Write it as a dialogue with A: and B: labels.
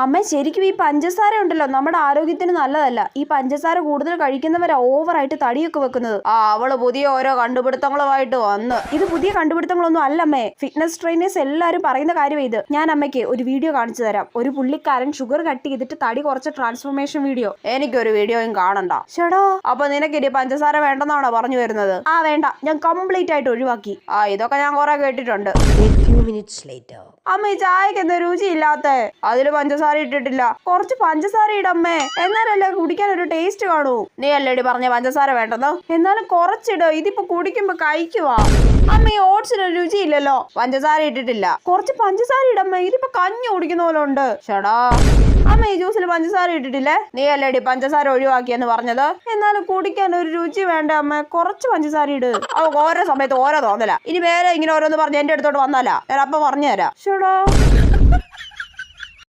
A: അമ്മ ശരിക്കും ഈ പഞ്ചസാര ഉണ്ടല്ലോ നമ്മുടെ ആരോഗ്യത്തിന് നല്ലതല്ല. ഈ പഞ്ചസാര കൂടുതൽ കഴിക്കുന്നവരാ ഓവറായിട്ട് തടിയൊക്കെ വെക്കുന്നത്. അവള് പുതിയ ഓരോ കണ്ടുപിടുത്തങ്ങളുമായിട്ട് വന്ന്. ഇത് പുതിയ കണ്ടുപിടുത്തങ്ങളൊന്നും അല്ലമ്മേ. ഫിറ്റ്നസ് ട്രെയിനേഴ്സ് എല്ലാവരും പറയുന്ന കാര്യം ഇത്. ഞാൻ അമ്മയ്ക്ക് ഒരു വീഡിയോ കാണിച്ചു തരാം. ഒരു പുള്ളിക്കാരൻ ഷുഗർ കട്ട് ചെയ്തിട്ട് തടി കുറച്ച് ട്രാൻസ്ഫോർമേഷൻ വീഡിയോ. എനിക്കൊരു വീഡിയോയും കാണണ്ട. ചേടാ, അപ്പൊ നിനക്കിനി പഞ്ചസാര വേണ്ടെന്നാണോ പറഞ്ഞു വരുന്നത്? വേണ്ട, ഞാൻ കംപ്ലീറ്റ് ആയിട്ട് ഒഴിവാക്കി. ഇതൊക്കെ ഞാൻ കുറെ കേട്ടിട്ടുണ്ട്. അമ്മ ഈ ചായക്ക് എന്താ രുചിയില്ലാത്ത? അതില് പഞ്ചസാര ഇട്ടിട്ടില്ല. കുറച്ച് പഞ്ചസാര ഇടമ്മേ, എന്നാലല്ലേ കുടിക്കാൻ ഒരു ടേസ്റ്റ് കാണൂ. നീ അല്ലേടി പറഞ്ഞ പഞ്ചസാര വേണ്ടെന്നോ? എന്നാലും കുറച്ചിട്, ഇതിപ്പോ കുടിക്കുമ്പോ കഴിക്കുവാ. അമ്മ ഈ ഓട്സിന് രുചിയില്ലല്ലോ. പഞ്ചസാര ഇട്ടിട്ടില്ല. കുറച്ച് പഞ്ചസാര ഇടമ്മേ, ഇതിപ്പോ കഞ്ഞി കുടിക്കുന്ന പോലെ ഉണ്ട്. ചേടാ, അമ്മ ഈ ജ്യൂസിൽ പഞ്ചസാര ഇട്ടിട്ടില്ലേ? നീ അല്ലേടി പഞ്ചസാര ഒഴിവാക്കിയെന്ന് പറഞ്ഞത്? എന്നാലും കുടിക്കാൻ ഒരു രുചി വേണ്ട അമ്മ, കുറച്ച് പഞ്ചസാര ഇട്. ഓരോ സമയത്ത് ഓരോ തോന്നല. ഇനി വേറെ ഇങ്ങനെ ഓരോന്ന് പറഞ്ഞ് എന്റെ അടുത്തോട്ട് വന്നാലാ ഞാൻ അപ്പൊ പറഞ്ഞു തരാം. ചേടാ.